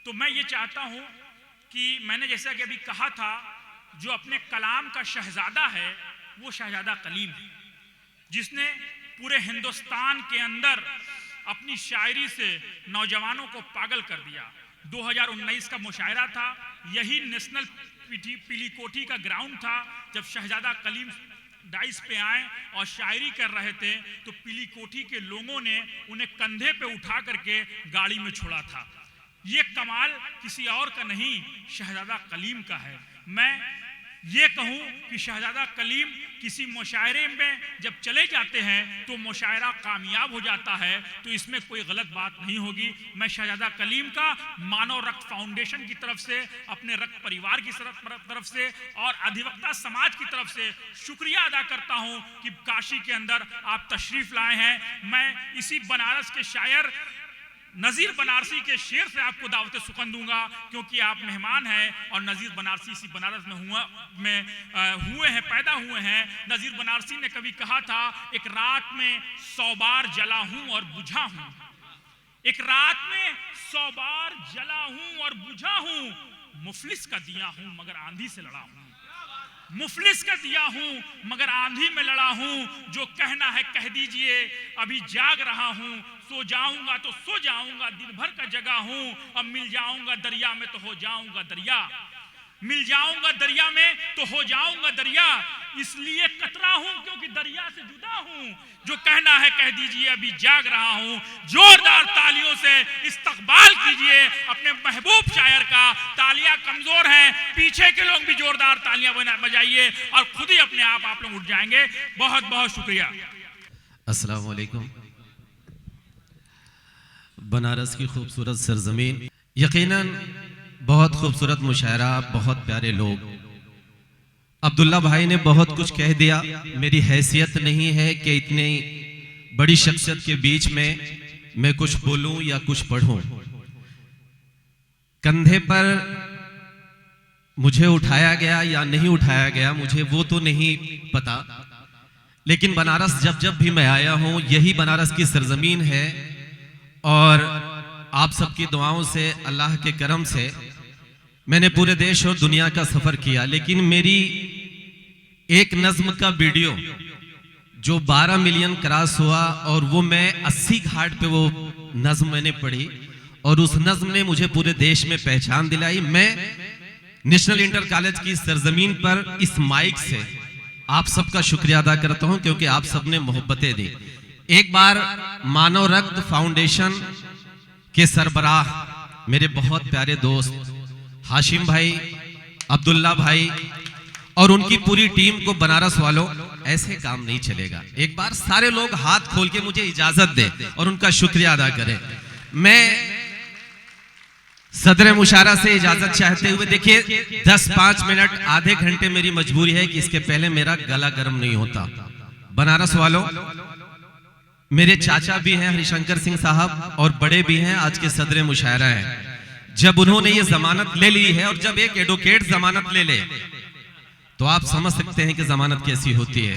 तो मैं ये चाहता हूं कि मैंने जैसा कि अभी कहा था, जो अपने कलाम का शहजादा है वो शहजादा कलीम है, जिसने पूरे हिंदुस्तान के अंदर अपनी शायरी से नौजवानों को पागल कर दिया। 2019 का मुशायरा था, यही नेशनल पीलीकोठी का ग्राउंड था, जब शहजादा कलीम डाइस पे आए और शायरी कर रहे थे तो पीलीकोठी के लोगों ने उन्हें कंधे पे उठा करके गाड़ी में छोड़ा था। ये कमाल किसी और का नहीं, शहजादा कलीम का है। मैं ये कहूं कि शहजादा कलीम किसी मुशायरे में जब चले जाते हैं तो मुशायरा कामयाब हो जाता है, तो इसमें कोई गलत बात नहीं होगी। मैं शहजादा कलीम का मानव रक्त फाउंडेशन की तरफ से, अपने रक्त परिवार की तरफ से और अधिवक्ता समाज की तरफ से शुक्रिया अदा करता हूं कि काशी के अंदर आप तशरीफ लाए हैं। मैं इसी बनारस के शायर नज़ीर बनारसी के शेर से आपको दावत सुखन दूंगा, क्योंकि आप मेहमान हैं और नज़ीर बनारसी इसी बनारस में हुए हैं, पैदा हुए हैं। नज़ीर बनारसी ने कभी कहा था, एक रात में 100 बार जला हूं और बुझा हूं, एक रात में 100 बार जला हूं और बुझा हूं, मुफलिस का दिया हूं मगर आंधी से लड़ा हूं, मुफलिस का दिया हूं मगर आंधी में लड़ा हूं, जो कहना है कह दीजिए अभी जाग रहा हूं, सो जाऊंगा तो सो जाऊंगा, दिन भर का जगा हूं, अब मिल जाऊंगा दरिया में तो हो जाऊंगा दरिया, मिल जाऊंगा दरिया में तो हो जाऊंगा दरिया, इसलिए कतरा हूं क्योंकि दरिया से जुदा हूं, जो कहना है कह दीजिए अभी जाग रहा हूं। जोरदार तालियों से इस्तकबाल कीजिए अपने महबूब शायर का। तालियां कमजोर हैं, पीछे के लोग भी जोरदार तालियां बजाइए और खुद ही अपने आप लोग उठ जाएंगे। बहुत बहुत शुक्रिया। अस्सलाम वालेकुम। बनारस की खूबसूरत सरजमीन, यकीनन बहुत खूबसूरत मुशायरा, बहुत प्यारे लोग। अब्दुल्ला भाई ने बहुत कुछ कह दिया, मेरी हैसियत नहीं है कि इतनी बड़ी शख्सियत के बीच में मैं कुछ बोलूं या कुछ पढ़ूं। कंधे पर मुझे उठाया गया या नहीं उठाया गया मुझे वो तो नहीं पता, लेकिन बनारस जब जब भी मैं आया हूं, यही बनारस की सरजमीन है और आप सबकी दुआओं से, अल्लाह के करम से मैंने पूरे देश और दुनिया का सफर किया। लेकिन मेरी एक नज्म का वीडियो जो 12 मिलियन क्रॉस हुआ और वो मैं 80 घाट पे वो नज्म मैंने पढ़ी और उस नज्म ने मुझे पूरे देश में पहचान दिलाई। मैं नेशनल इंटर कॉलेज की सरजमीन पर इस माइक से आप सबका शुक्रिया अदा करता हूं, क्योंकि आप सबने मोहब्बतें दी। एक बार मानव रक्त फाउंडेशन के सरबराह मेरे बहुत प्यारे दोस्त हाशिम भाई, अब्दुल्ला भाई और उनकी पूरी टीम को, बनारस वालों, ऐसे काम नहीं चलेगा। एक बार सारे लोग हाथ खोल के मुझे इजाजत दे और उनका शुक्रिया अदा करें। मैं सदर मुशायरा से इजाजत चाहते हुए, देखिए 10-5 मिनट आधे घंटे मेरी मजबूरी है कि इसके पहले मेरा गला गर्म नहीं होता। बनारस वालों, मेरे चाचा भी हैं हरिशंकर सिंह साहब और बड़े भी हैं, आज के सदर मुशायरा हैं। जब उन्होंने ये जमानत ले ली है और जब एक एडवोकेट जमानत ले ले तो आप समझ सकते हैं कि जमानत कैसी होती है।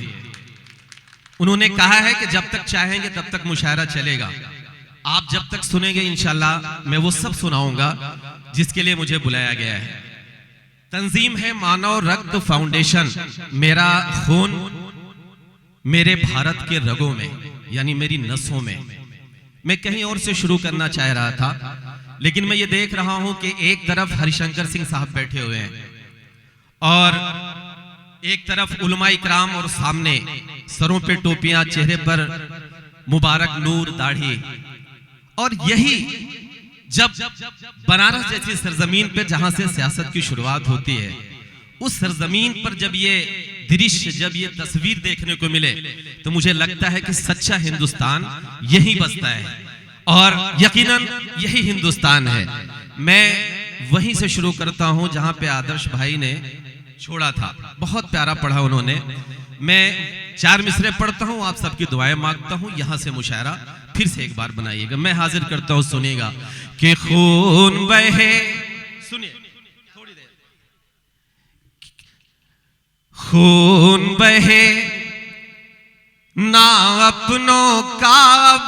उन्होंने कहा है कि जब तक चाहेंगे तब तक मुशायरा चलेगा, आप जब तक सुनेंगे इंशाल्लाह मैं वो सब सुनाऊंगा जिसके लिए मुझे बुलाया गया है। तंजीम है मानव रक्त फाउंडेशन, मेरा खून मेरे भारत के रगों में, यानी मेरी नसों में। मैं कहीं और से शुरू करना चाह रहा था, लेकिन मैं ये देख रहा हूं कि एक तरफ हरिशंकर सिंह साहब बैठे हुए हैं और एक तरफ उलमा इकराम और सामने सरों पे टोपियां, चेहरे पर मुबारक नूर, दाढ़ी। और यही जब बनारस जैसी सरजमीन पे जहां से सियासत की शुरुआत होती है, उस सरजमीन पर जब ये दृश्य, जब ये तस्वीर देखने को मिले तो मुझे लगता है कि सच्चा हिंदुस्तान यही बसता है और यकीनन यही हिंदुस्तान है। मैं वहीं से शुरू करता हूं जहां पे आदर्श भाई ने छोड़ा था। बहुत प्यारा पढ़ा उन्होंने। मैं 4 मिसरे पढ़ता हूं, आप सबकी दुआएं मांगता हूं। यहां से मुशायरा फिर से एक बार बनाइएगा। मैं हाजिर करता हूं, सुनिएगा कि खून बहे, सुनिए थोड़ी देर, खून बहे ना अपनों का अब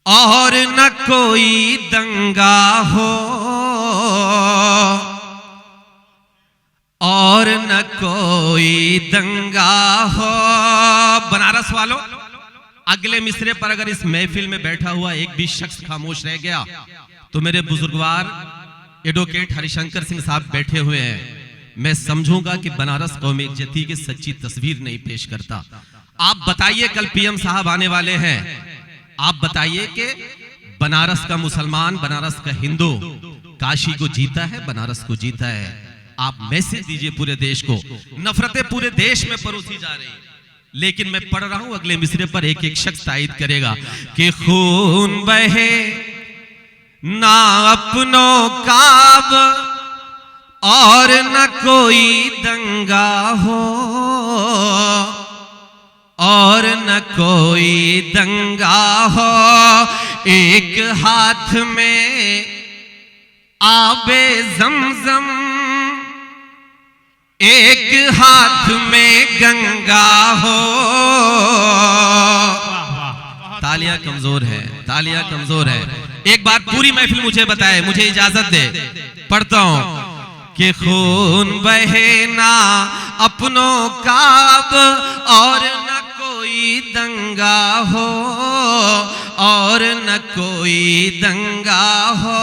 और न कोई दंगा हो, और न कोई दंगा हो। बनारस वालों, अगले मिसरे पर अगर इस महफिल में बैठा हुआ एक भी शख्स खामोश रह गया तो मेरे बुजुर्गवार एडवोकेट हरिशंकर सिंह साहब बैठे हुए हैं, मैं समझूंगा कि बनारस कौम एकजहती की सच्ची तस्वीर नहीं पेश करता। आप बताइए, कल पीएम साहब आने वाले हैं, आप बताइए कि बनारस का मुसलमान, बनारस का हिंदू काशी को जीता है, बनारस को जीता है। आप मैसेज दीजिए पूरे देश को। नफरतें पूरे देश में परोसी जा रही, लेकिन मैं पढ़ रहा हूं अगले मिसरे पर एक एक शख्स तायद करेगा कि खून बहे ना अपनों का और न कोई दंगा हो, और न कोई दंगा हो। एक हाथ में आबे जमजम, एक हाथ में गंगा हो। तालियां कमजोर है, तालियां कमजोर है। एक बार पूरी महफिल मुझे बताए, मुझे इजाजत दे, पढ़ता हूं कि खून बहे ना अपनों का और न कोई दंगा हो, और न कोई दंगा हो।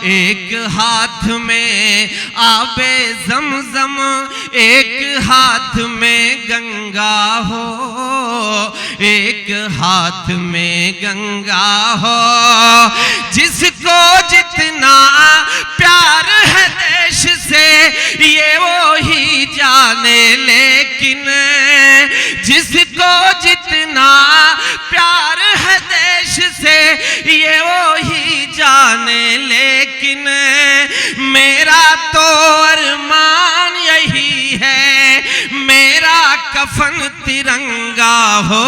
एक हाथ में आबे जमजम, एक हाथ में गंगा हो, एक हाथ में गंगा हो। जिसको जितना प्यार है देश से ये वो ही जाने, लेकिन जिसको जितना प्यार है देश से ये वो ही जाने, लेकिन मेरा तो अरमान यही है, मेरा कफन तिरंगा हो।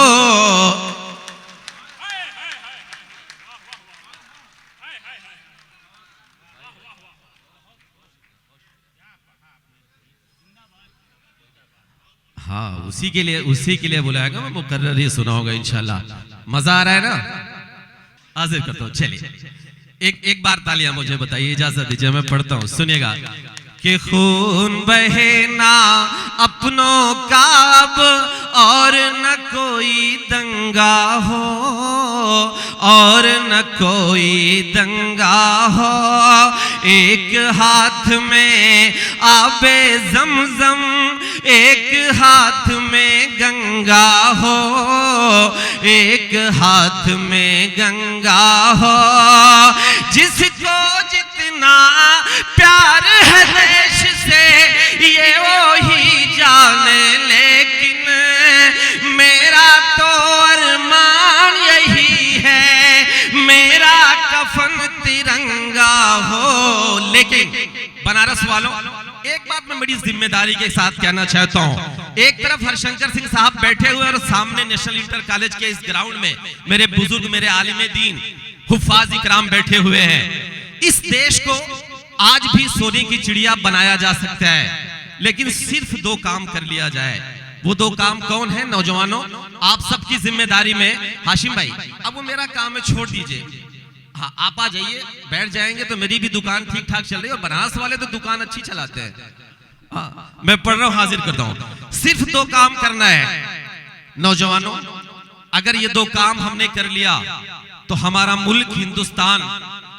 हाँ, उसी के लिए बुलाएगा, मैं मुकर्रर ही सुनाऊंगा इंशाल्लाह। मजा आ रहा है ना? हाजिर करता हूं, चलिए एक बार तालियां मुझे बताइए, इजाजत दीजिए, मैं पढ़ता हूं, सुनिएगा कि खून बहे ना अपनों का और न कोई दंगा हो, और न कोई दंगा हो। एक हाथ में आबे जमजम, एक हाथ में गंगा हो, एक हाथ में गंगा हो। जिसको जितना प्यार है देश से ये वो ही जाने, लेकिन मेरा तो अरमान यही है, मेरा कफन तिरंगा हो। लेकिन बनारस वालों, एक बात मैं बड़ी जिम्मेदारी के साथ कहना चाहता हूं। एक तरफ हरिशंकर सिंह साहब बैठे हुए और सामने नेशनल इंटर कॉलेज के इस ग्राउंड में मेरे बुजुर्ग, मेरे आलिमे दीन, हुफ्फाज इकराम बैठे हुए हैं। इस देश को आज भी सोने की चिड़िया बनाया जा सकता है, लेकिन सिर्फ दो काम कर लिया जाए। वो दो काम कौन है? नौजवानों, आप सबकी जिम्मेदारी में, हाशिम भाई अब वो मेरा काम है, छोड़ दीजिए। हाँ, आप आ जाइए, बैठ जाएंगे तो मेरी भी दुकान ठीक ठाक चल रही है, और बनारस वाले तो दुकान अच्छी चलाते हैं। हाँ, मैं पढ़ रहा हूं, हाजिर करता हूं। सिर्फ दो काम करना है नौजवानों। अगर ये दो काम हमने कर लिया तो हमारा मुल्क हिंदुस्तान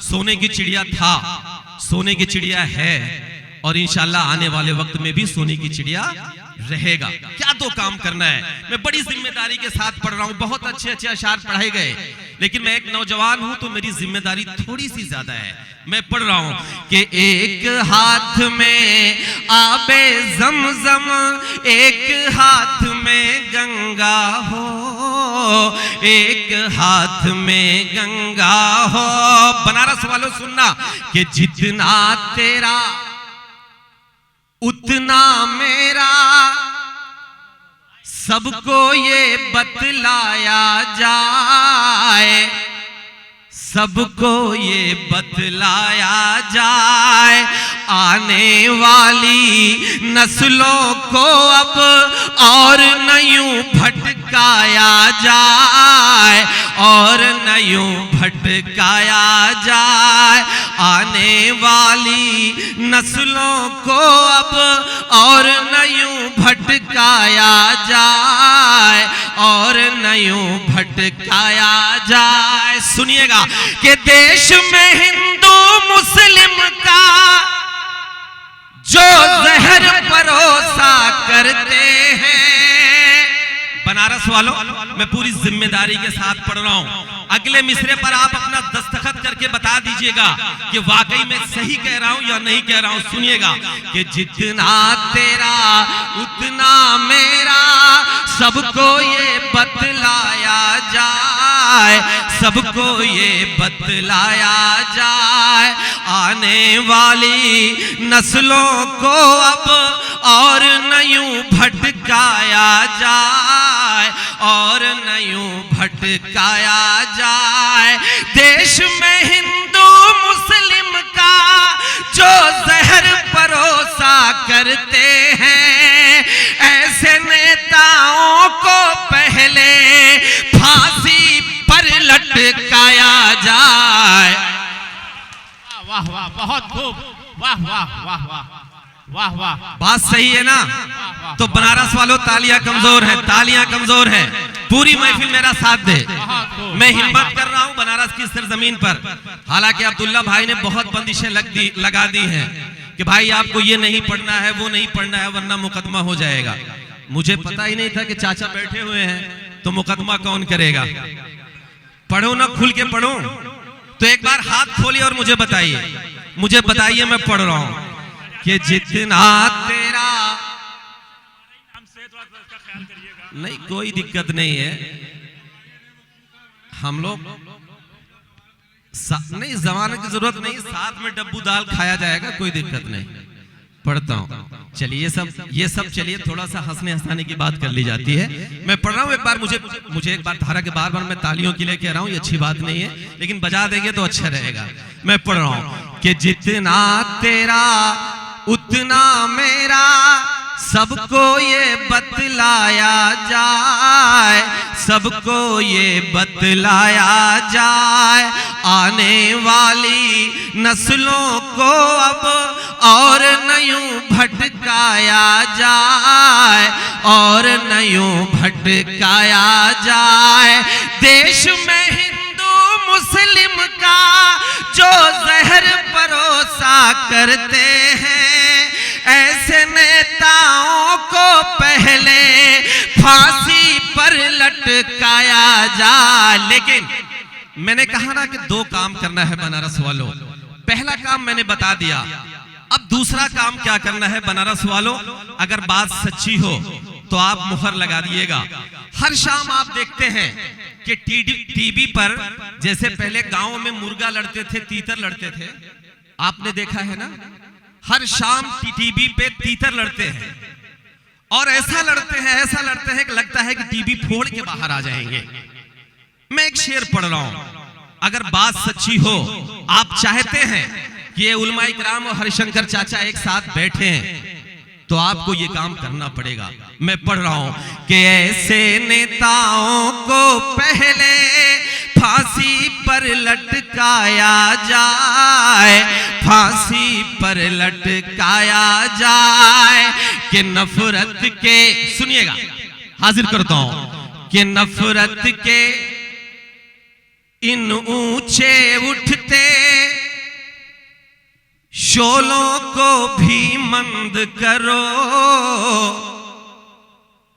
सोने की चिड़िया था, सोने की चिड़िया है, और इंशाल्लाह आने वाले वक्त में भी सोने की चिड़िया रहेगा। क्या दो काम करना है? मैं बड़ी जिम्मेदारी के साथ पढ़ रहा हूं, बहुत अच्छे अच्छे अशार पढ़ाए गए, लेकिन मैं एक नौजवान हूं तो मेरी जिम्मेदारी थोड़ी सी ज्यादा है। मैं पढ़ रहा हूं कि एक हाथ में आबे जमजम, एक हाथ में गंगा हो, एक हाथ में गंगा हो। बनारस वालों सुनना कि जितना तेरा उतना मेरा, सबको ये बतलाया जाए, सबको ये बतलाया जाए। आने वाली नस्लों को अब और न यूं भटकाया जाए, और न यूं भटकाया जाए आने वाली नस्लों को अब, और न यूं भटकाया जाए, और न यूं भटकाया जाए। सुनिएगा कि देश में हिंदू मुस्लिम का जो जहर परोसा करते हैं। बनारस वालों, मैं पूरी जिम्मेदारी के साथ पढ़ रहा हूं। अगले मिसरे पर आप अपना दस्तखत करके बता दीजिएगा कि वाकई में सही कह रहा हूं या नहीं कह रहा हूं। सुनिएगा कि जितना तेरा उतना मेरा, सबको ये बतलाया जाए, सबको ये बतलाया जाए आने वाली नस्लों को अब, और न यूं भटकाया जाए, और न यूं भटकाया जाए। देश में हिंदू मुस्लिम का जो जहर परोसा करते हैं, ऐसे नेताओं को पहले फांसी पर लटकाया जाए। वाह वाह, बहुत खूब, वाह वाह वाह वाह वाह वाह। बात सही है ना? तो बनारस वालों तालियां कमजोर है, तालियां कमजोर है। पूरी महफिल मेरा साथ दे। मैं हिम्मत कर रहा हूं बनारस की सरजमीन पर। हालांकि अब्दुल्ला भाई ने बहुत बंदिशें लगा दी हैं कि भाई आपको ये नहीं पढ़ना है, वो नहीं पढ़ना है, वरना मुकदमा हो जाएगा। मुझे पता ही नहीं था कि चाचा बैठे हुए हैं, तो मुकदमा कौन करेगा? पढ़ो ना, खुल के पढ़ो। तो एक बार हाथ खोलिए और मुझे बताइए, मैं पढ़ रहा हूं कि जितना तेरा, नहीं कोई दिक्कत नहीं है, हम लोग नहीं, जमाने की जरूरत नहीं, साथ में डब्बू दाल खाया जाएगा, कोई दिक्कत नहीं। पढ़ता हूं, चलिए ये सब चलिए, थोड़ा सा हंसने हंसाने की बात कर ली जाती है। मैं पढ़ रहा हूं, एक बार मुझे एक बार धारा के बार मैं तालियों के लिए कह रहा हूं, ये अच्छी बात नहीं है, लेकिन बजा देंगे तो अच्छा रहेगा। मैं पढ़ रहा हूं कि जितना तेरा उतना मेरा, सबको ये बतलाया जाए, सबको ये बतलाया जाए आने वाली नस्लों को अब, और न यूं भटकाया जाए, और न यूं भटकाया जाए। देश में हिंदू मुस्लिम का जो जहर परोसा करते हैं, ऐसे नेताओं को पहले फांसी पर लटकाया जाए। लेकिन मैंने कहा ना कि दो काम करना है बनारस वालों। पहला काम मैंने बता दिया, अब दूसरा काम क्या करना है बनारस वालों? अगर बात सच्ची हो तो आप मुहर लगा दिएगा। हर शाम आप देखते हैं कि टीवी पर, जैसे पहले गांव में मुर्गा लड़ते थे, तीतर लड़ते थे, आपने देखा है ना? हर शाम टीवी पे तीतर लड़ते हैं, और ऐसा लड़ते हैं कि लगता है कि टीवी फोड़ के बाहर आ जाएंगे। मैं एक शेर पढ़ रहा हूं, अगर बात सच्ची हो, आप चाहते हैं कि ये उलमा इकराम और हरिशंकर चाचा एक साथ बैठे हैं, तो आपको ये काम करना पड़ेगा। मैं पढ़ रहा हूं कि ऐसे नेताओं को पहले फांसी पर लटकाया जाए, फांसी पर लटकाया जाए कि नफरत के, सुनिएगा, हाजिर करता हूं कि नफरत के इन ऊंचे उठते शोलों को भी मंद करो,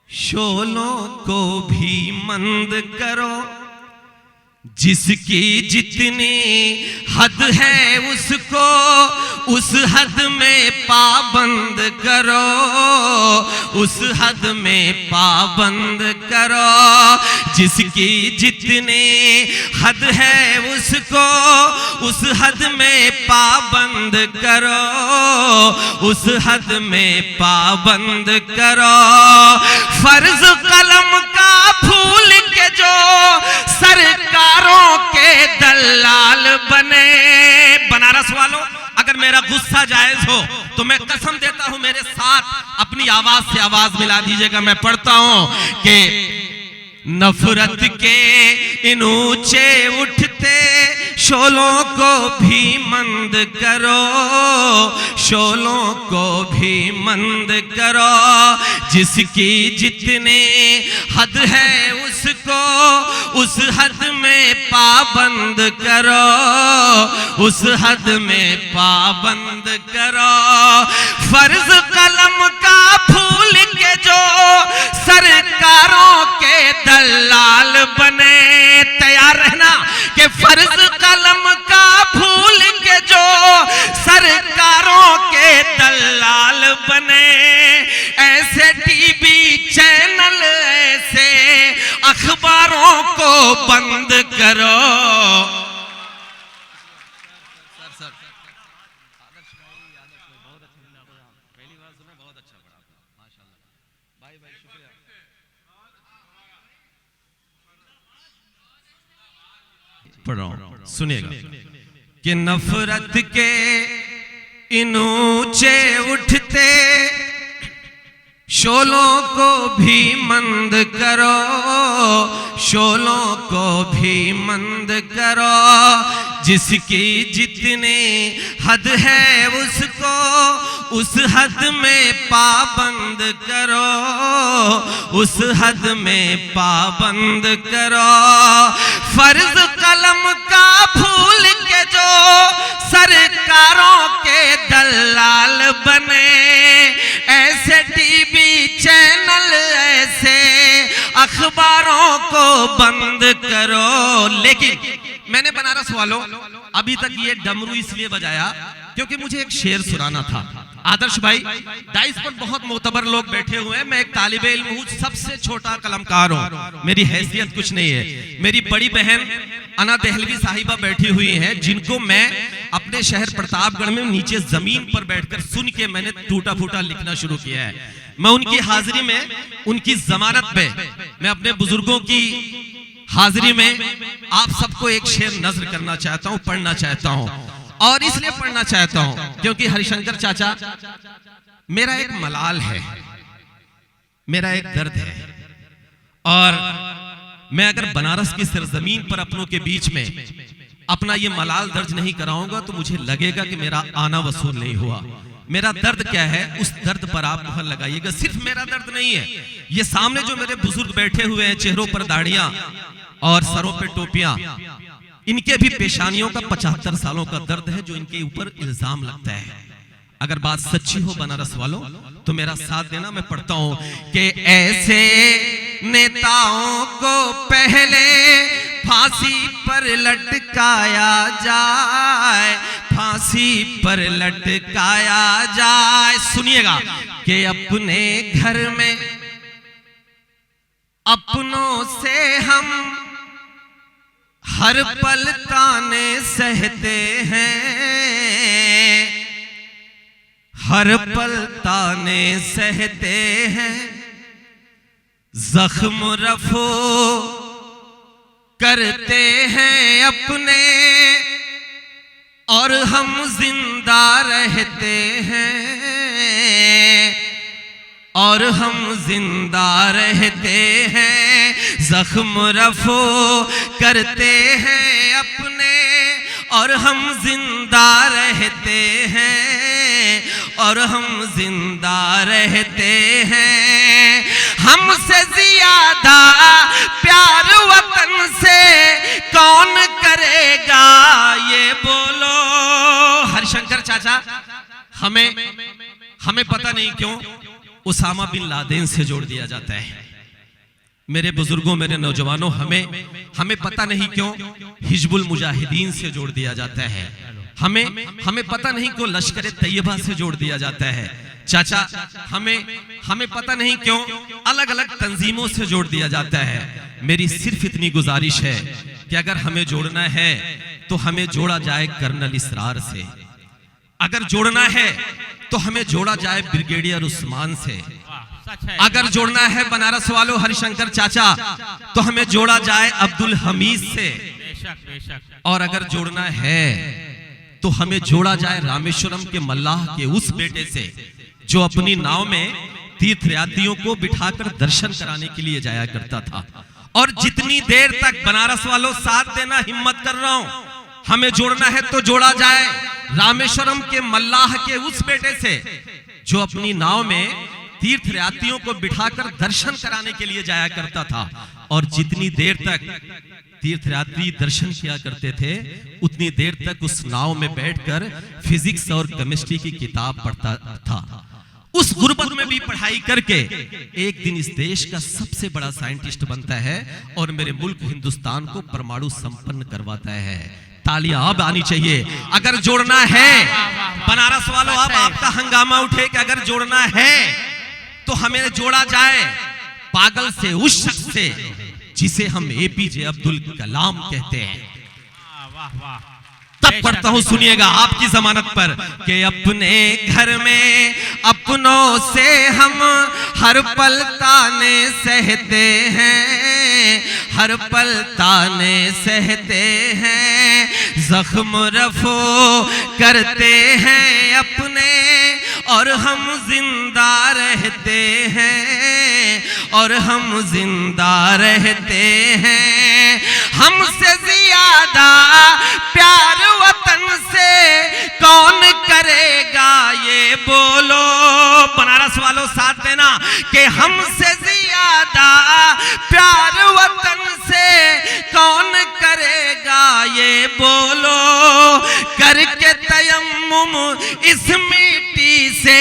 शोलों को भी मंद करो। जिसकी जितनी हद है उसको उस हद में पाबंद करो, उस हद में पाबंद करो। जिसकी जितनी हद है उसको उस हद में पाबंद करो, उस हद में पाबंद करो। फर्ज कलम का फूल के जो सरकारों के दलाल बने। बनारस वालों, अगर मेरा गुस्सा जायज हो तो मैं कसम देता हूं मेरे साथ अपनी आवाज से आवाज मिला दीजिएगा। मैं पढ़ता हूं कि नफरत के इन ऊंचे उठते शोलों को भी मंद करो, शोलों को भी मंद करो। जिसकी जितनी हद है उसको उस हद में पाबंद करो, उस हद में पाबंद करो। फर्ज कलम का फूल के जो सरकारों के दलाल बने, तैयार रहना कि फर्ज कलम का फूल के जो सरकारों के दलाल बने, ऐसे टीवी चैनल ऐसे अखबारों को बंद करो। सुनिएगा कि नफरत के इन ऊंचे उठते शोलों को भी मंद करो, शोलों को भी मंद करो। जिसकी जितनी हद है उसको उस हद में पाबंद करो, उस हद में पाबंद करो। फर्ज कलम का फूल के जो सरकारों के दलाल बने, ऐसे टीवी चैनल ऐसे अखबारों को बंद करो। लेकिन मैंने बनारस वालों अभी तक ये डमरू इसलिए बजाया क्योंकि मुझे एक शेर सुनाना था। आदर्श भाई डाइस पर बहुत मोतबर लोग बैठे हुए हैं, मैं एक तालिबे इल्म हूं, सबसे छोटा कलमकार हूं, मेरी हैसियत कुछ नहीं है। मेरी बड़ी बहन अना दहलवी साहिबा बैठी हुई हैं, जिनको मैं अपने शहर प्रतापगढ़ में नीचे जमीन पर बैठकर सुन के मैंने टूटा फूटा लिखना शुरू किया है। मैं उनकी हाजिरी में, उनकी जमानत पे, मैं अपने बुजुर्गों की हाजिरी में आप सबको एक शेर नज्र करना चाहता हूं, पढ़ना चाहता हूं। और इसलिए पढ़ना चाहता हूं क्योंकि हरिशंकर चाचा मेरा एक मलाल है, मेरा एक दर्द है। और मैं अगर बनारस की सरजमीन पर अपनों के बीच में अपना ये मलाल दर्ज नहीं कराऊंगा तो मुझे लगेगा कि मेरा आना वसूल नहीं हुआ। मेरा दर्द क्या है, उस दर्द पर आप मुहर लगाइएगा। सिर्फ मेरा दर्द नहीं है, ये सामने जो मेरे बुजुर्ग बैठे हुए हैं, चेहरों पर दाढ़ियां और सरों पे टोपियां, इनके भी पेशानियों का 75 सालों का दर्द है जो इनके ऊपर इल्जाम लगता है। अगर बात सच्ची हो बनारस वालों तो मेरा साथ देना। मैं पढ़ता हूं कि ऐसे नेताओं को पहले फांसी पर लटकाया जाए, फांसी पर लटकाया जाए। सुनिएगा कि अपने घर में अपनों से हम हर पल ताने सहते हैं, हर पल ताने सहते हैं। जख्म रफो करते हैं अपने और हम जिंदा रहते हैं, और हम जिंदा रहते हैं। जख्म रफो करते हैं अपने और हम जिंदा रहते हैं, और हम जिंदा रहते हैं। हमसे ज्यादा प्यार वतन से कौन करेगा ये बोलो। हरिशंकर चाचा हमें पता नहीं क्यों उसामा बिन लादेन से जोड़ दिया जाता है। मेरे बुजुर्गों, मेरे नौजवानों, हमें पता नहीं क्यों हिजबुल मुजाहिदीन से जोड़ दिया जाता है। हमें पता नहीं क्यों लश्कर तैयबा से जोड़ दिया जाता है। चाचा हमें पता नहीं क्यों अलग अलग तंजीमों से जोड़ दिया जाता है। मेरी सिर्फ इतनी गुजारिश है कि अगर हमें जोड़ना है तो हमें जोड़ा जाए कर्नल इसरार से, अगर जोड़ना है तो हमें जोड़ा जाए ब्रिगेडियर उस्मान से, अगर जोड़ना है बनारस वालों हरिशंकर चाचा तो हमें जोड़ा जाए अब्दुल हमीद से, और अगर जोड़ना है तो हमें जोड़ा जाए रामेश्वरम के मल्लाह के उस बेटे से जो अपनी नाव में तीर्थयात्रियों को बिठाकर दर्शन कराने के लिए जाया करता था। और जितनी देर तक बनारस वालों साथ देना, हिम्मत कर रहा हूं, हमें जोड़ना है तो जोड़ा जाए। रामेश्वरम के मल्लाह के उस बेटे से जो अपनी नाव में तीर्थयात्रियों को बिठाकर दर्शन कराने के लिए जाया करता था, और जितनी देर तक तीर्थयात्री दर्शन किया करते थे उतनी देर तक उस नाव में बैठकर फिजिक्स और केमिस्ट्री की किताब पढ़ता था। उस गुर्बत में भी पढ़ाई करके एक दिन इस देश का सबसे बड़ा साइंटिस्ट बनता है और मेरे मुल्क हिंदुस्तान को परमाणु संपन्न करवाता है। तालियां अब आनी चाहिए। अगर जोड़ना है बनारस वालों, अब आपका हंगामा उठे कि अगर जोड़ना है तो हमें जोड़ा जाए पागल से, उस शख्स से जिसे हम एपीजे अब्दुल कलाम कहते हैं। वाह वाह, तब पढ़ता हूं, सुनिएगा आपकी जमानत पर, कि अपने घर में अपनों से हम हर पल ताने सहते हैं, हर पल ताने सहते हैं, जख्म रफो करते हैं अपने और हम जिंदा रहते हैं, और हम जिंदा रहते हैं। हमसे ज्यादा प्यार वतन से कौन करेगा ये बोलो। बनारस वालों साथ देना कि हमसे ज्यादा प्यार वतन से कौन करेगा ये बोलो। करके तयम्मुम इस मिट्टी से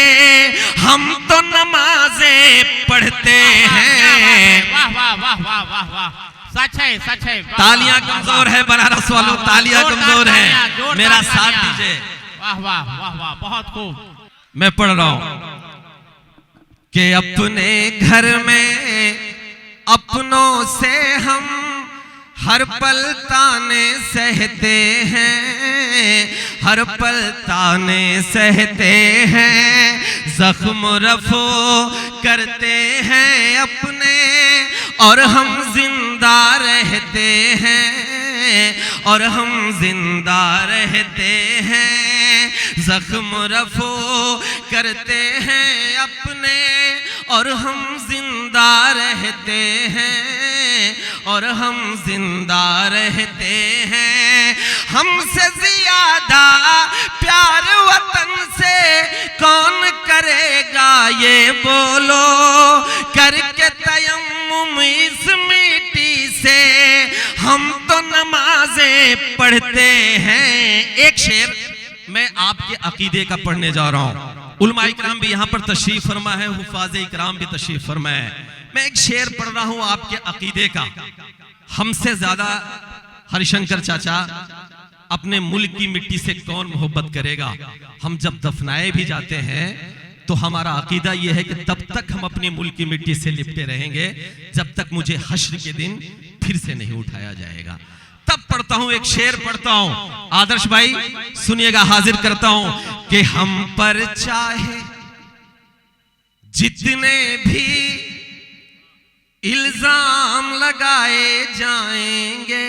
हम तो नमाजें पढ़ते हैं। वाह वाह वाह वाह वाह वाह, सच है सच है। तालियां कमजोर है बनारस वालों, तालियां कमजोर है, मेरा साथ दीजिए। वाह वाह वाह वाह, बहुत खूब। मैं पढ़ रहा हूं कि अपने घर में अपनों से हम हर पल ताने सहते हैं, हर पल ताने सहते हैं, जख्म रफो करते हैं अपने और हम जिंदा रहते हैं, और हम जिंदा रहते हैं, जख्म रफो करते हैं अपने और हम जिंदा रहते हैं, और हम जिंदा रहते हैं। हमसे ज्यादा प्यार वतन से कौन करेगा ये बोलो। करके तयम्मुम इस मिट्टी से हम तो नमाजें पढ़ते हैं। एक शेर मैं आपके अकीदे का पढ़ने जा रहा हूं। उलमा इकराम भी यहां पर तशरीफ फरमा है, हुफाज इकराम भी तशरीफ फरमा है। मैं एक शेर पढ़ रहा हूं आपके अकीदे का। हमसे ज्यादा हरिशंकर चाचा अपने मुल्क की मिट्टी से कौन मोहब्बत करेगा। हम जब दफनाए भी जाते हैं तो हमारा अकीदा यह है कि तब तक हम अपनी मुल्क की मिट्टी से लिपटे रहेंगे जब तक मुझे हश्र के दिन फिर से नहीं उठाया जाएगा। तब पढ़ता हूं, एक शेर पढ़ता हूं। आदर्श भाई सुनिएगा, हाजिर करता हूं कि हम पर चाहे जितने भी इल्जाम लगाए जाएंगे,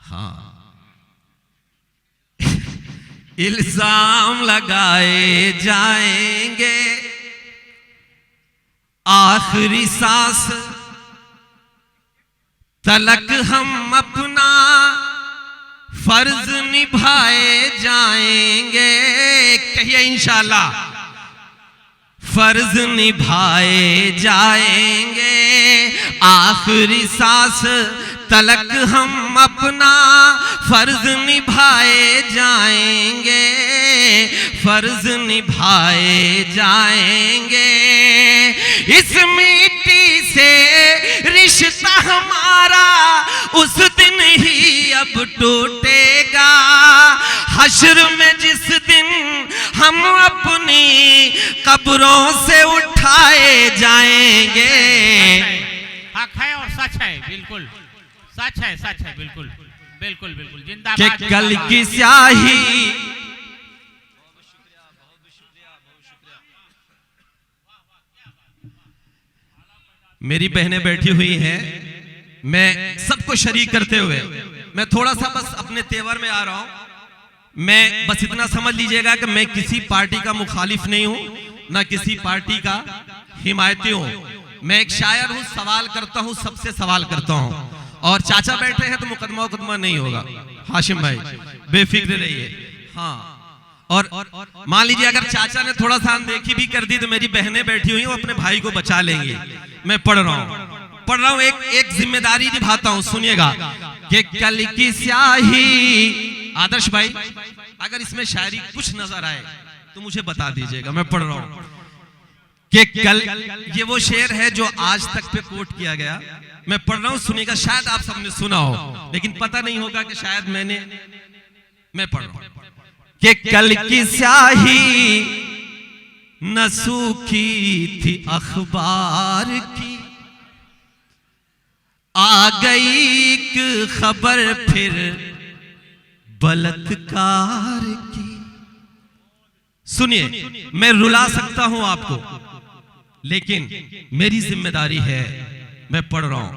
हाँ इल्जाम लगाए जाएंगे, आखिरी सांस तलक हम अपना फर्ज निभाए जाएंगे। कहिए इंशाल्लाह, फर्ज निभाए जाएंगे, आखिरी सांस तलक हम अपना फर्ज निभाए जाएंगे, फर्ज निभाए जाएंगे। इस मिट्टी से रिश्ता हमारा उस दिन ही अब टूटेगा, हश्र में जिस दिन हम अपनी कब्रों से उठाए जाएंगे। हक है और सच है, बिल्कुल सच है, सच है, बिल्कुल बिल्कुल बिल्कुल। कि जिंदाबाद कल की स्याही मेरी बहनें बैठी हुई हैं, मैं सबको शरीक करते हुए मैं थोड़ा सा बस अपने तेवर में आ रहा हूं। मैं बस इतना समझ लीजिएगा कि मैं किसी पार्टी का मुखालिफ नहीं हूं, ना किसी पार्टी का हिमायती हूं। मैं एक शायर हूँ, सवाल करता हूँ, सबसे सवाल करता हूँ, और चाचा बैठे हैं तो मुकदमा नहीं होगा। हाशिम भाई बेफिक्र रहिए। हाँ, और मान लीजिए अगर चाचा ने थोड़ा सा अनदेखी भी कर दी तो मेरी बहनें बैठी हुई हैं, वो अपने भाई को बचा लेंगी। मैं पढ़ रहा हूँ, एक जिम्मेदारी निभाता हूँ, सुनिएगा। कि कल की स्याही, आदर्श भाई अगर इसमें शायरी कुछ नजर आए तो मुझे बता दीजिएगा। मैं पढ़ रहा हूँ कि कल, ये वो शेर है जो आज तक पे कोट किया गया। मैं पढ़ रहा हूँ, सुनिएगा। शायद आप सबने सुना हो लेकिन पता नहीं होगा कि शायद मैं पढ़ रहा हूँ कि कल की स्याही न सूखी थी अखबार की, आ गई एक खबर फिर बलात्कार की। सुनिए, मैं रुला सकता हूं आपको लेकिन मेरी जिम्मेदारी है। मैं पढ़ रहा हूं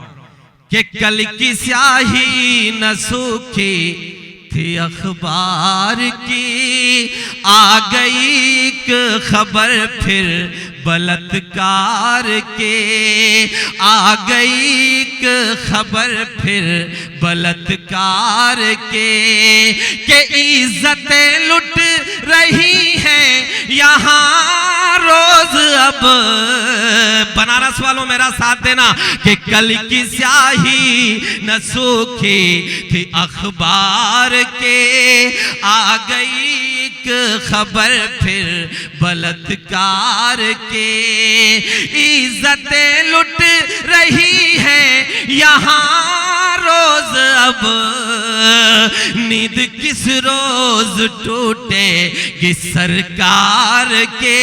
कि कल की स्याही न सूखी थी अखबार की, आ गई एक खबर फिर बलात्कार के, आ गई एक खबर फिर बलात्कार के इज्जतें लुट रही हैं यहाँ रोज अब। बनारस वालों मेरा साथ देना कि कल की स्याही न सूखी थी अखबार के, आ गई एक खबर फिर बलात्कार के, इज्जतें लुट रही हैं यहाँ रोज अब। नींद किस रोज टूटेगी सरकार के,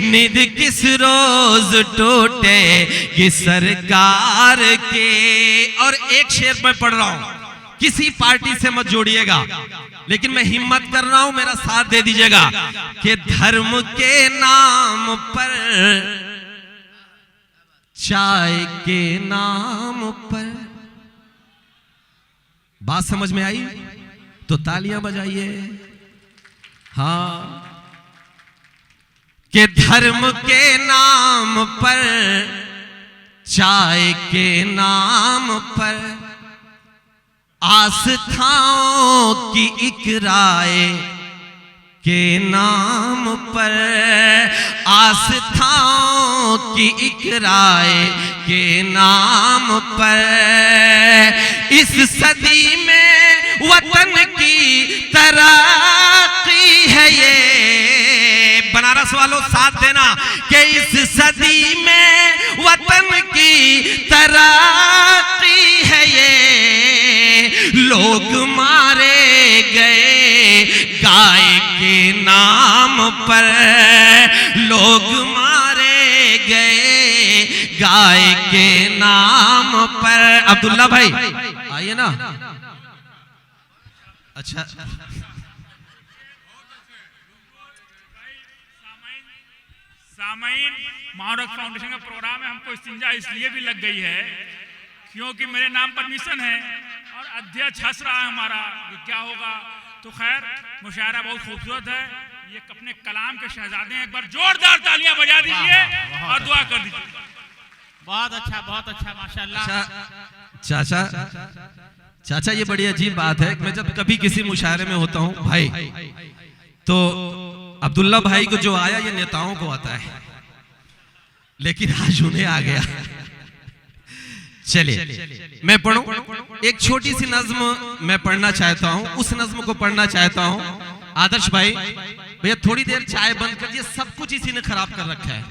नींद किस रोज टूटेगी सरकार के। और एक शेर मैं पढ़ रहा हूं, किसी पार्टी से मत जोड़िएगा लेकिन मैं हिम्मत कर रहा हूं, मेरा साथ दे दीजिएगा कि धर्म के नाम पर, चाय के नाम पर, बात समझ में आई तो तालियां बजाइए। हाँ, कि धर्म के नाम पर, चाय के नाम पर, आस्थाओं की इकरार के नाम पर, आस्थाओं की इकरार के नाम पर, इस सदी में वतन की तरक्की है ये। बनारस वालों साथ देना कि इस सदी में वतन की तरक्की है ये। लोग मारे गए गाय के नाम पर, लोग मारे गए गाय के नाम पर। अब्दुल्ला भाई आइए ना। अच्छा, सामाइन महारक फाउंडेशन का प्रोग्राम है, हमको इस्तिंजा इसलिए भी लग गई है क्योंकि मेरे नाम परमिशन है और अध्यक्ष हंस रहा है हमारा कि क्या होगा। तो खैर, मुशायरा बहुत खूबसूरत है। ये अपने कलाम के शहजादे हैं, एक बार जोरदार तालियां बजा दीजिए और दुआ कर दीजिए। बहुत अच्छा माशाल्लाह। चाचा ये बड़ी अजीब बात है, मैं जब कभी किसी मुशायरे में होता हूँ भाई, तो अब्दुल्ला भाई को जो आया ये नेताओं को आता है, लेकिन आज उन्हें आ गया। चलिए मैं पढ़ूं, एक छोटी सी नज्म मैं पढ़ना चाहता हूं, उस नज्म को पढ़ना चाहता हूं। आदर्श भाई भैया थोड़ी देर चाय बंद कर दिए, सब कुछ इसी ने खराब कर रखा है।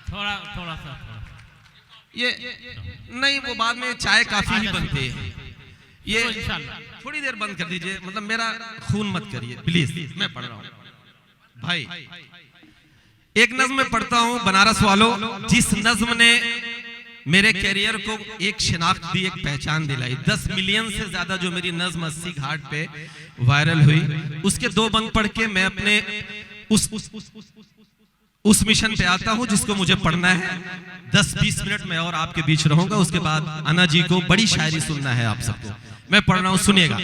थोड़ा सा ये नहीं, वो बाद में चाय काफी ही बनती है। ये थोड़ी देर बंद कर दीजिए, मतलब मेरा खून मत करिए प्लीज। मैं पढ़ रहा हूं भाई, एक नज्म में पढ़ता हूं बनारस वालों, जिस नज्म ने मेरे कैरियर को एक शिनाख्त दी, एक पहचान दिलाई। 10 मिलियन से ज्यादा जो मेरी नज्म 80 घाट पे वायरल हुई, उसके 2 बंद पढ़ के मैं अपने उस मिशन पे आता हूं जिसको मुझे पढ़ना है। 10-20 मिनट में और आपके बीच रहूंगा, उसके बाद अन्ना जी को बड़ी शायरी सुनना है आप सबको। मैं पढ़ रहा हूं, सुनिएगा।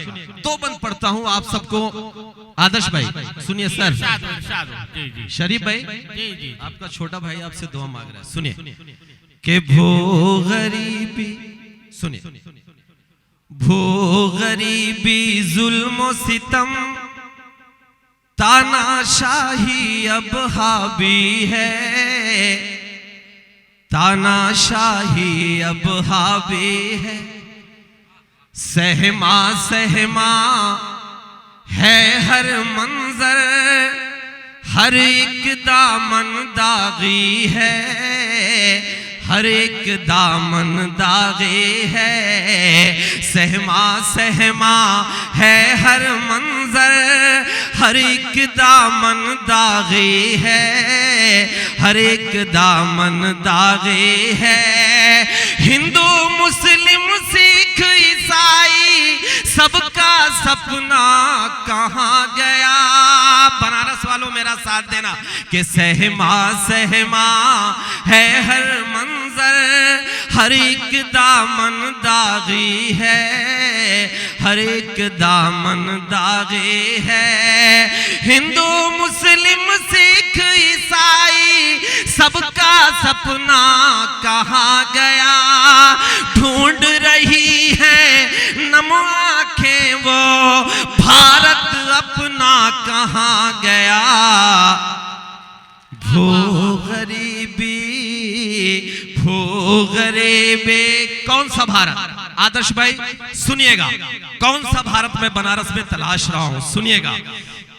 2 बंद पढ़ता हूं आप सबको। आदर्श भाई सुनिए सर। जी। शरीफ भाई जी। आपका छोटा भाई आपसे दुआ मांग रहा है, सुनिए। कि भो गरीबी, सुनिए, भो गरीबी जुल्म सितम तानाशाही अब हावी है, तानाशाही अब हावी है। सहमा सहमा है हर मंजर, हर एक दामन दागी है, हर एक दामन दागे है। सहमा सहमा है हर मंजर, हर एक दामन दागे है, हर एक दामन दागे है। हिंदू मुस्लिम सिख ईसाई सबका सपना कहाँ गया? बनारस वालों मेरा साथ देना कि सहमा सहमा है हर मंजर, हर एक दामन दागी है, हर एक दामन दागे है। हिंदू मुस्लिम सिख ईसाई सबका सपना कहाँ गया? ढूंढ रही है नम आंखें वो, भारत अपना कहाँ गया? भो गरीबी, भो गरीबी। कौन सा भारत? आदर्श भाई सुनिएगा, कौन सा भारत मैं बनारस में तलाश रहा हूं, सुनिएगा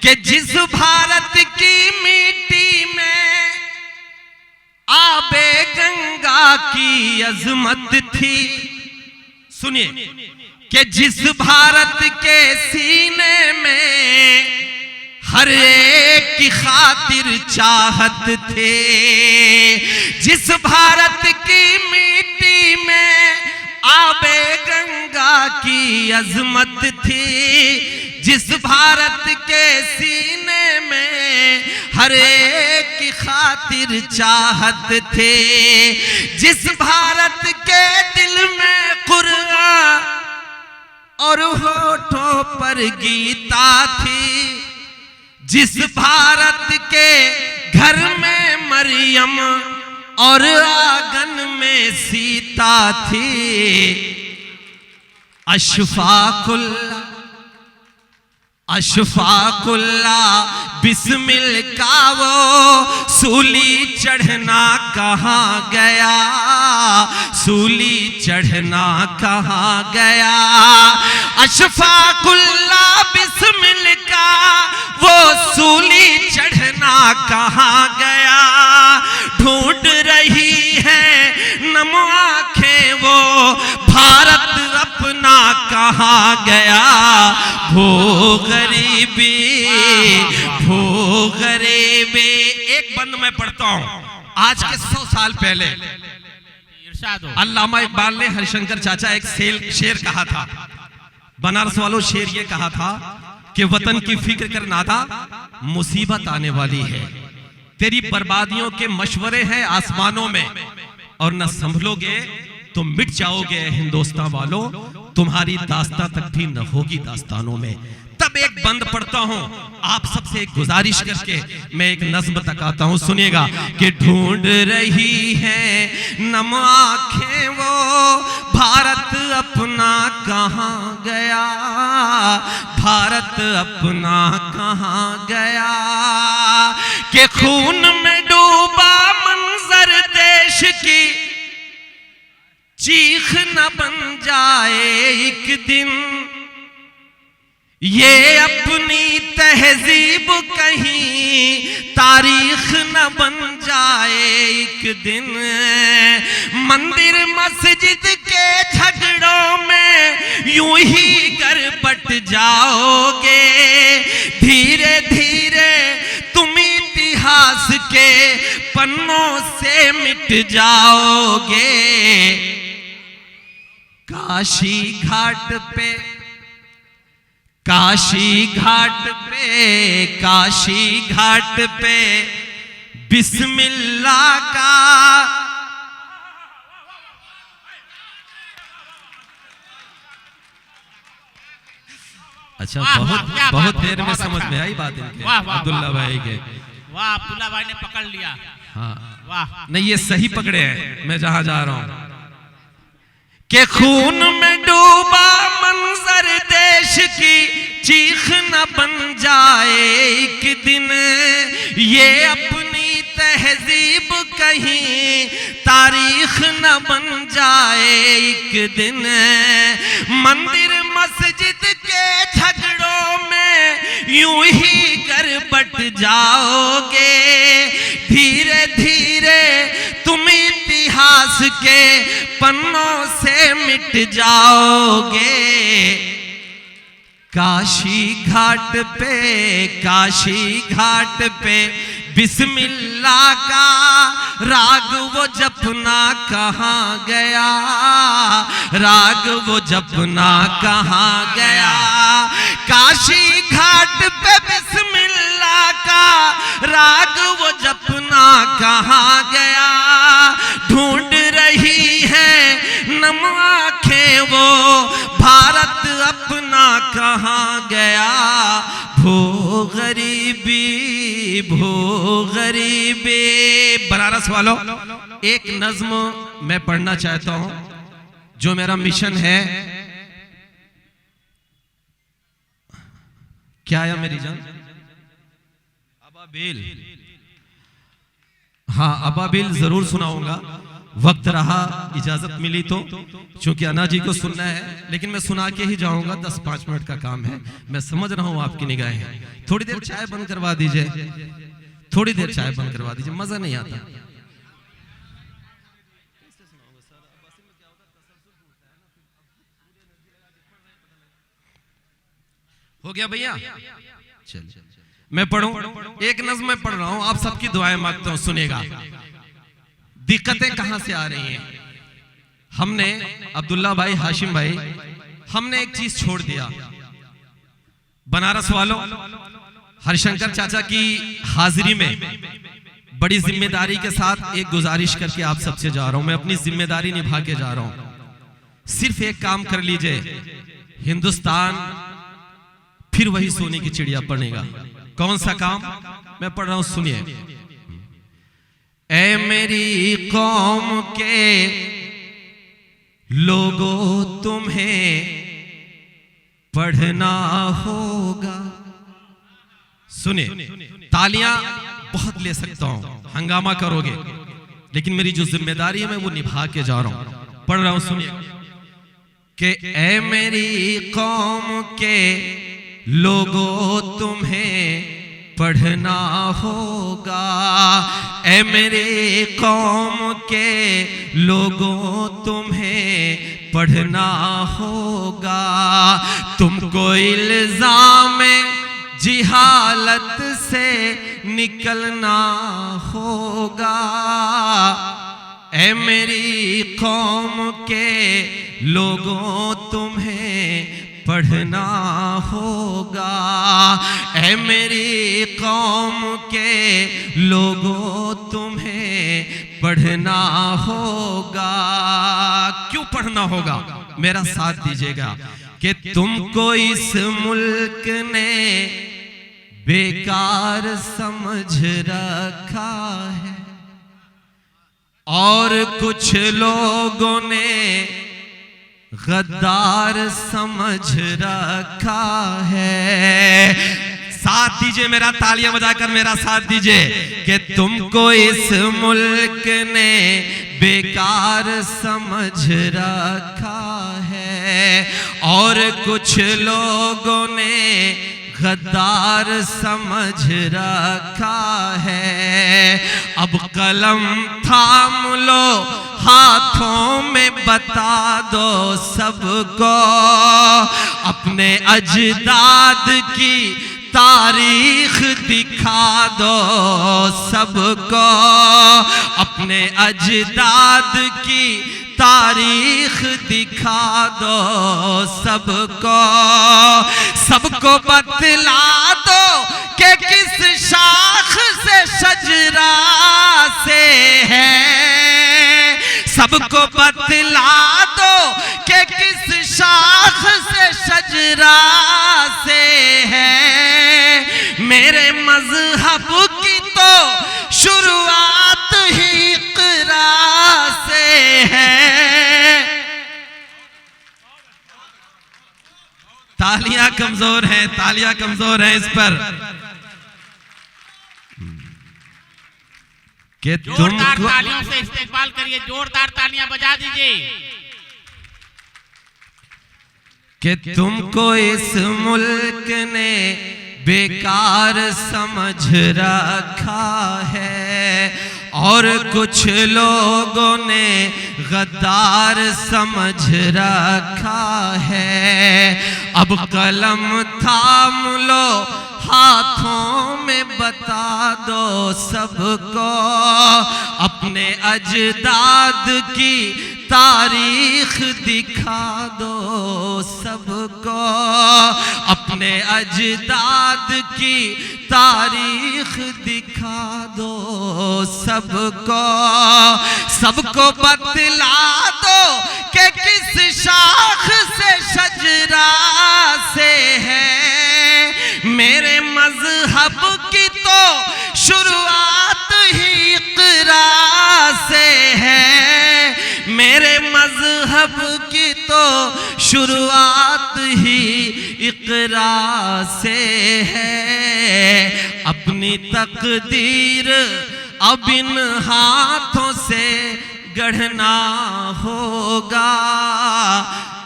कि जिस भारत की मिट्टी में आबे गंगा की अजमत थी, सुनिए, कि जिस भारत के सीने में हर एक की खातिर चाहत थे, जिस भारत की मिट्टी में आबे गंगा की अजमत थी, जिस भारत के सीने में हर एक की खातिर चाहत थे, जिस भारत के दिल में कुरान और होठों पर गीता थी, जिस भारत के घर में मरियम और आंगन में सीता थी, अशफाकुल्ला अशफाकुल्ला बिस्मिल का वो सूली चढ़ना कहाँ गया? सूली चढ़ना कहाँ गया? अशफाकुल्ला बिस्मिल का वो सूली चढ़ना कहाँ गया? ढूंढ रही है नम आंखें वो, भारत अपना कहाँ गया? भो गरीबी, भो गरीबी। एक बंद मैं पढ़ता हूं, आज के 100 साल पहले अल्लामा इकबाल ने हरिशंकर चाचा एक शेर कहा था। बनारस वालों, शेर ये कहा था कि वतन की फिक्र कर नादा, मुसीबत आने वाली है। तेरी बर्बादियों के मशवरे हैं आसमानों में, और न संभलोगे तो मिट जाओगे हिंदुस्तान वालों, तुम्हारी दास्तां तक भी न होगी दास्तानों में। तब एक बंद पढ़ता हूं, आप सबसे एक गुजारिश करके मैं एक नज्म तक आता हूं, सुनिएगा कि ढूंढ रही है नम आंखें वो, भारत अपना कहाँ गया? भारत अपना कहाँ गया? कि खून में डूबा मंजर देश की, चीख न बन जाए एक दिन, ये अपनी तहजीब कहीं तारीख न बन जाए एक दिन। मंदिर मस्जिद के झगड़ों में यूं ही गरबट जाओगे, धीरे धीरे तुम इतिहास के पन्नों से मिट जाओगे। काशी घाट पे, काशी घाट पे, काशी घाट पे बिस्मिल्लाह का अच्छा, बहुत देर में समझ में आई बात इनके, अब्दुल्ला भाई के। वाह, अब्दुल्ला भाई ने पकड़ लिया। हाँ, वाह नहीं, ये सही पकड़े हैं मैं जहां जा रहा हूं। के खून में डूबा मंजर देश की चीख न बन जाए एक दिन, ये अपनी तहजीब कहीं तारीख न बन जाए एक दिन। मंदिर मस्जिद के झगड़ों में यूं ही गरबट जाओगे, धीरे धीरे तुम इतिहास के पन्नों से मिट जाओगे। काशी घाट पे बिस्मिल्लाह का राग वो जपना कहाँ गया, राग वो जपना कहाँ गया। काशी घाट पे बिस्मिल्लाह का राग वो जपना कहाँ गया। ढूंढ रही है नम आंखें वो भारत अपना कहाँ गया। भो गरीबी। बनारस वालों, एक नज्म मैं पढ़ना चाहता हूं जो मेरा मिशन है। क्या आया मेरी जान? अबाबिल। हाँ, अबाबिल जरूर सुनाऊंगा, वक्त रहा, इजाजत मिली तो, क्योंकि अन्ना जी को सुनना है। लेकिन मैं सुना के ही जाऊंगा, 10-5 मिनट का काम है। मैं समझ रहा हूं आपकी निगाहें। थोड़ी देर चाय बंद करवा दीजिए, थोड़ी देर चाय बंद करवा दीजिए, मजा नहीं आता। हो गया भैया? चलिए मैं पढ़ूं, एक नज़्म में पढ़ रहा हूं, आप सबकी दुआएं मांगता हूं, सुनेगा। दिक्कतें कहां से आ रही हैं? हमने अब्दुल्ला भाई, हाशिम भाई, हमने एक चीज छोड़ दिया। बनारस वालों, हरिशंकर चाचा की हाजिरी में बड़ी जिम्मेदारी के साथ एक गुजारिश करके आप सबसे जा रहा हूं। मैं अपनी जिम्मेदारी निभा के जा रहा हूं। सिर्फ एक काम कर लीजिए, हिंदुस्तान फिर वही सोने की चिड़िया बनेगा। कौन सा काम? मैं पढ़ रहा हूं, सुनिए। ऐ मेरी कौम के लोगों, तुम्हें पढ़ना होगा। सुनिए, तालियां बहुत ले सकता हूं, हंगामा करोगे, लेकिन मेरी जो जिम्मेदारी है मैं वो निभा के जा रहा हूं। पढ़ रहा हूं, सुनिए कि ऐ मेरी कौम के लोगों, तुम्हें पढ़ना होगा। ऐ मेरे कौम के लोगों, तुम्हें पढ़ना होगा। तुमको इल्जाम जिहालत से निकलना होगा। ऐ मेरी कौम के लोगों, तुम्हें पढ़ना होगा। ऐ मेरी कौम के लोगों, तुम्हें पढ़ना होगा। क्यों पढ़ना होगा? मेरा साथ दीजिएगा कि तुमको इस मुल्क ने बेकार समझ रखा है और कुछ लोगों ने गद्दार समझ रखा है। साथ दीजिए मेरा, तालियां बजाकर मेरा साथ दीजिए कि तुमको इस मुल्क ने बेकार समझ रखा है और कुछ लोगों ने गद्दार समझ रखा है। अब कलम थाम लो हाथों में, बता दो सबको अपने अजदाद की तारीख दिखा दो सबको, अपने अजदाद की तारीख दिखा दो सबको। सबको बतला दो कि किस शाख से शजरा से है। सबको बतला दो कि किस शाख से शजरा से है। मेरे मजहब की तो शुरुआत ही तालियां कमजोर हैं, तालियां कमजोर हैं इस पर कि जोरदार तुमको तालियों से इस्तेकबाल करिए, जोरदार तालियां बजा दीजिए। कि तुमको इस मुल्क ने बेकार समझ रखा है और कुछ लोगों ने गद्दार समझ रखा है। अब कलम थाम लो, हाथों में बता दो सबको, अपने अजदाद की तारीख दिखा दो सबको, अपने अजदाद की तारीख दिखा दो सबको, सबको बतला दो कि किस शाख से शजरा से है। मेरे मजहब की तो शुरुआत ही इक़रा से है, मेरे मजहब की तो शुरुआत ही इक़रा से है। अपनी तकदीर अब इन हाथों से गढ़ना होगा।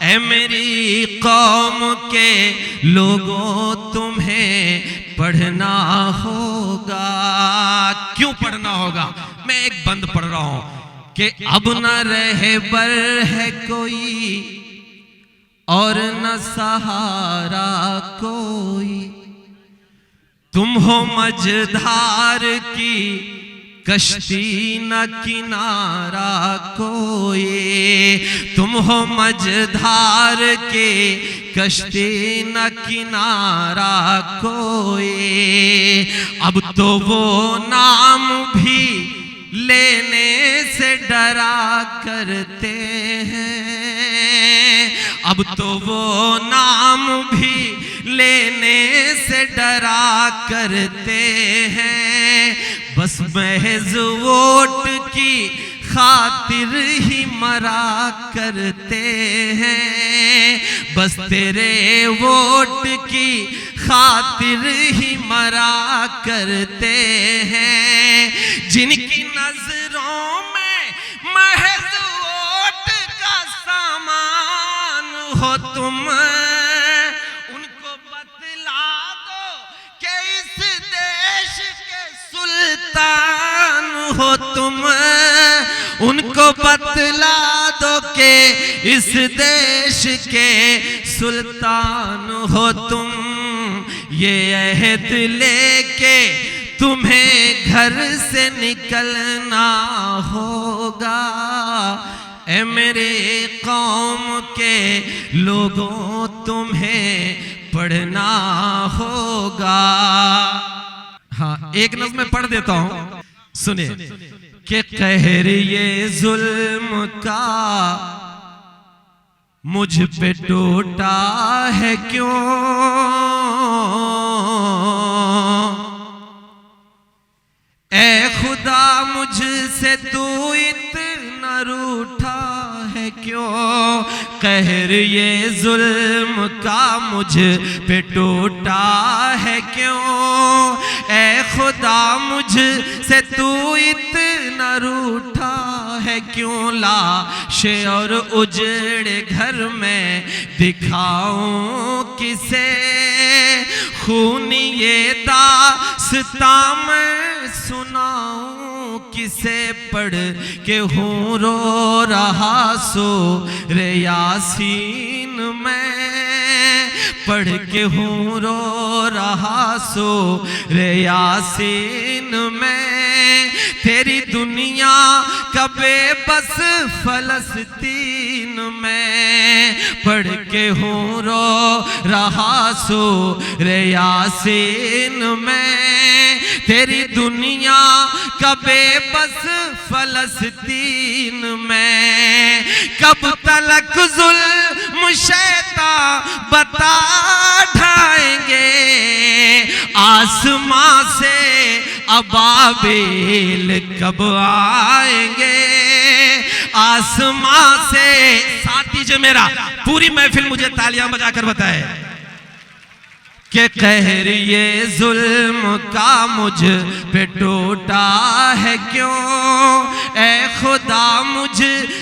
ऐ मेरी कौम के लोगों तुम्हें पढ़ना होगा। क्यों पढ़ना होगा? मैं एक बंद पढ़ रहा हूं कि अब न रहे बर है कोई और न सहारा कोई, तुम हो मझधार की कश्ती न किनारा कोई, तुम हो मझधार के कश्ती न किनारा कोई। अब तो वो नाम भी लेने से डरा करते हैं, अब तो वो नाम भी लेने से डरा करते हैं। बस महज वोट की खातिर ही मरा करते हैं, बस तेरे वोट की खातिर ही मरा करते हैं। जिनकी नजरों में महज वोट का सामान हो तुम, उनको बतला दो कि इस देश के सुल्तान हो तुम, उनको बतला दो कि इस देश के सुल्तान हो तुम। ये अहद लेके तुम्हें घर से निकलना होगा। ऐ मेरे कौम के लोगों तुम्हें पढ़ना होगा। हाँ, एक नज़्म में पढ़ देता हूं, सुनिए कि कहर ये जुल्म का मुझ पे टूटा है क्यों, ऐ खुदा मुझसे तू इतना रूठा है क्यों। कहर ये जुल्म का मुझ पे टूटा है क्यों, ऐ खुदा मुझसे तू इतना रूठा है क्यों। लाशे और उजड़े घर में दिखाऊं किसे, खूनी ये दास्तां मैं सुनाऊं किसे। पढ़ के हूँ रो रहा सो रे यासीन मैं, पढ़ के हूँ रो रहा सो रे यासीन मैं। तेरी दुनिया का बेबस फलस्तीन में, पढ़ के हूँ रो रहा सो रे यासीन मैं। तेरी दुनिया का बेबस फलस्तीन में। कब तलक जुल्म शैतान बता ढाएंगे, आसमां से अबाबिल कब आएंगे, आसमां से। साथ दीजिए मेरा, पूरी महफिल मुझे तालियां बजाकर बताए। कि कहर ये जुल्म का मुझ पे टूटा है क्यों, ऐ खुदा मुझ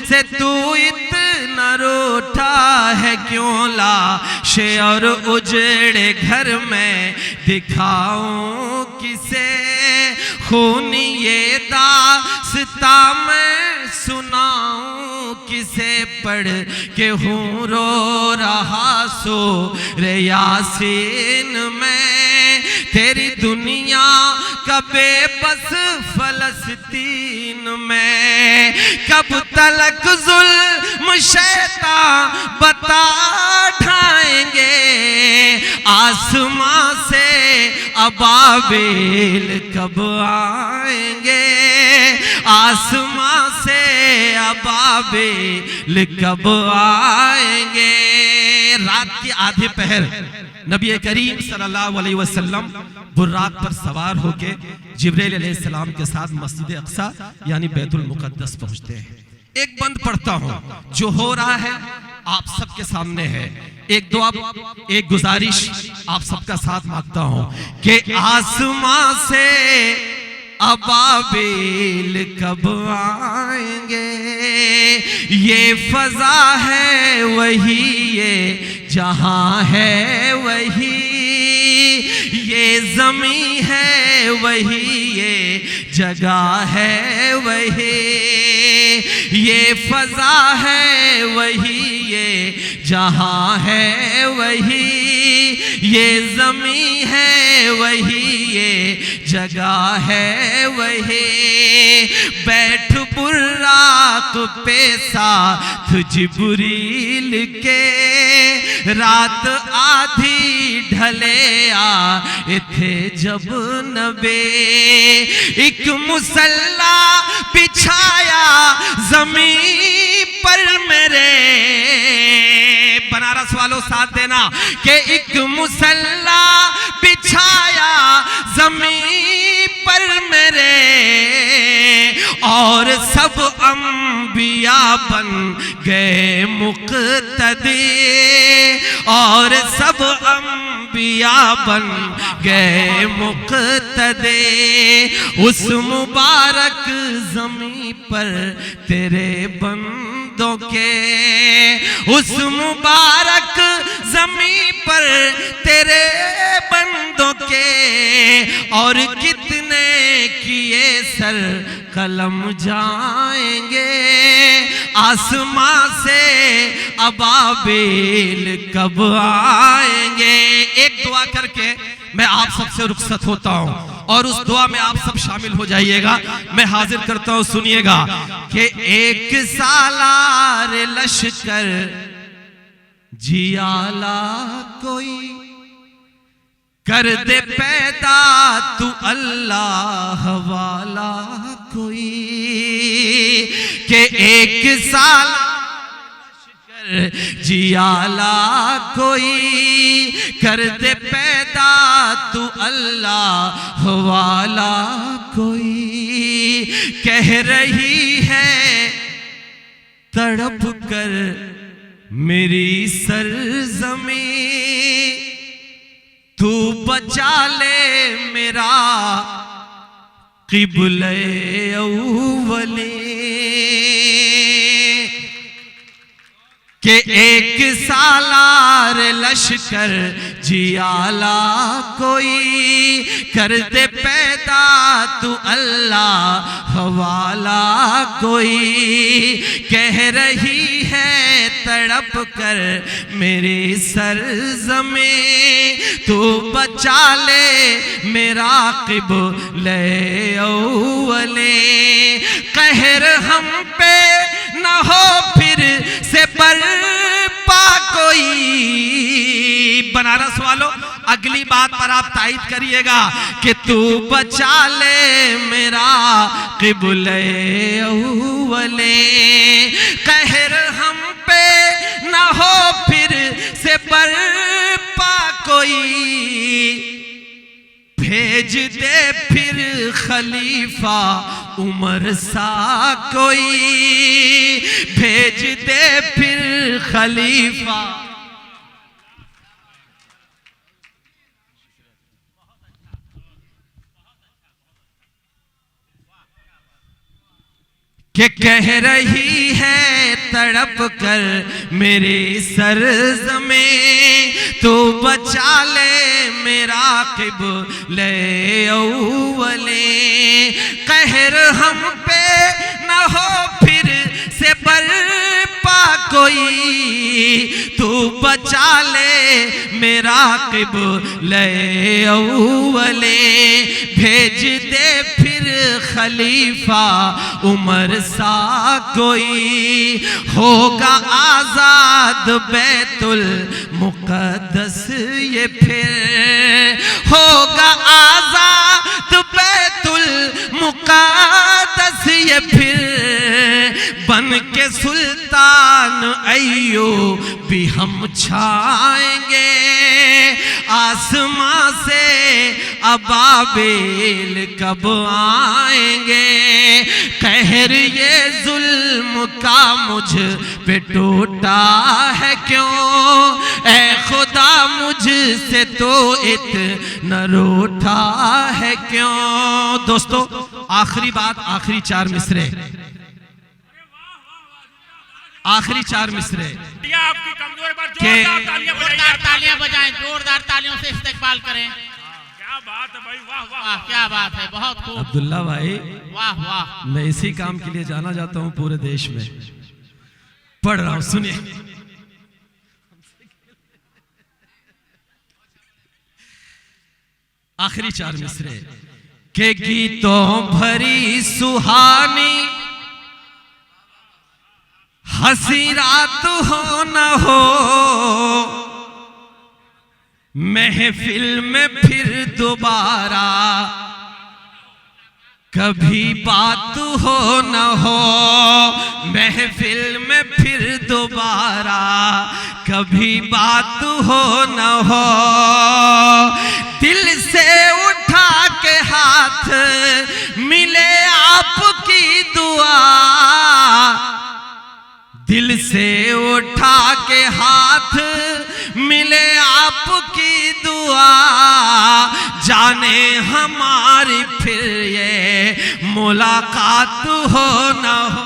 से तू इतना रूठा है क्यों, लाशे और उजड़े घर में दिखाऊं किसे, खून ये दास्ता मैं सुनाऊं किसे, पढ़ के हूँ रो रहा सो रे यासीन में, तेरी दुनिया का बेबस फलस्तीन में, कब तलक जुल्म शैतान बता ढाएंगे, आसमां से अबाबिल कब आएंगे, आसमां से अबाबिल कब आएंगे। रात के आधे पहर नबी करीम सल्लल्लाहु अलैहि वसल्लम बुर्राक पर सवार होके जिब्रील अलैहिस्सलाम के साथ मस्जिद अक्सा यानी बैतुल मुकद्दस पहुंचते हैं। एक बंद पढ़ता हूं, जो हो रहा है आप सबके सामने है, एक दुआ एक गुजारिश आप सबका साथ मांगता हूं कि आसमां से अबाबिल कब आएंगे, ये फजा है वही ये जहां है वही, ये जमी है वही ये जगह है वही, ये फजा है वही ये जहां है वही, ये जमी है वही ये जगह है वही, बैठ बुर्राक पे साथ जिब्रील के, रात आधी ढले आए थे जब नबी, एक मुसल्ला बिछाया जमीन पर मेरे, बनारस वालों साथ देना, कि एक मुसल्ला बिछाया जमीन पर मेरे, और सब अंबिया बन गए मुक्तदी, और सब अंबिया बन गए मुक्तदी, उस मुबारक जमीन पर तेरे बंदों के, उस मुबारक जमीन पर तेरे बंदों के, और कितने किए सर कलम जाएंगे, आसमां से अबाबिल कब आएंगे। एक दुआ करके मैं आप सबसे रुखसत होता हूं और उस दुआ में आप सब शामिल हो जाइएगा। मैं हाजिर करता हूं, सुनिएगा कि एक सालार लश्कर जियाला कोई, कर दे पैदा तू अल्लाह वाला कोई, के एक साल जियाला कोई, कर दे पैदा तू अल्लाह वाला कोई, कह रही है तड़प कर मेरी सरजमी, तू बचा ले मेरा क़िबले अव्वली, के एक सालार लश्कर जियाला कोई, कर दे पैदा तू अल्लाह वाला कोई, कह रही है तड़प कर मेरी सरज़मी, तू बचा ले मेरा क़िबले अव्वली, कहर हम पे न हो फिर से बर्पा कोई। बनारस वालों, अगली बात पर आप तायीद करिएगा कि तू बचा ले मेरा क़िबले अव्वली, कहर हम पे न हो फिर से बर्पा कोई, भेज दे फिर खलीफा उमर सा कोई, भेज दे फिर खलीफा। कि कह रही है तड़प कर मेरे सरज़मे, तो बचा ले मेरा क़िबले अव्वले। कहर हम पे न हो फिर से बर्पा कोई, तू बचा ले मेरा क़िबले अव्वले। भेज दे फिर खलीफा उमर सा कोई, होगा आजाद बैतुल मुक़द्दस ये फिर, होगा आजाद बैतुल मुक़द्दस ये फिर। बन के सुल्तान अय्यूब भी हम छाएंगे, आसमां से अबाबिल कब आएंगे। कहर ये जुल्म का मुझ पे टूटा है क्यों, ऐ खुदा मुझसे तो इतना रूठा है क्यों। दोस्तों आखिरी बात, आखिरी 4 मिसरे, आखिरी 4 मिसरे आपकी कमजोर पर जोरदार तालियां बजाएं, जोरदार तालियों से इस्तेकबाल करें। क्या बात है भाई, वाह वाह वाह, क्या बात है, बहुत खूब। अब्दुल्ला भाई, वाह वाह, मैं इसी काम के लिए जाना जाता हूं पूरे देश में। पढ़ रहा हूं, सुनिए। आखिरी 4 मिसरे के गीतों भरी सुहानी हंसी रात हो न हो, महफिल में फिर दोबारा कभी बात हो न हो, महफिल में फिर दोबारा कभी बात हो न हो। दिल से उठा के हाथ मिले आपकी दुआ, दिल से उठा के हाथ मिले आपकी दुआ, जाने हमारी फिर ये मुलाकात हो न हो।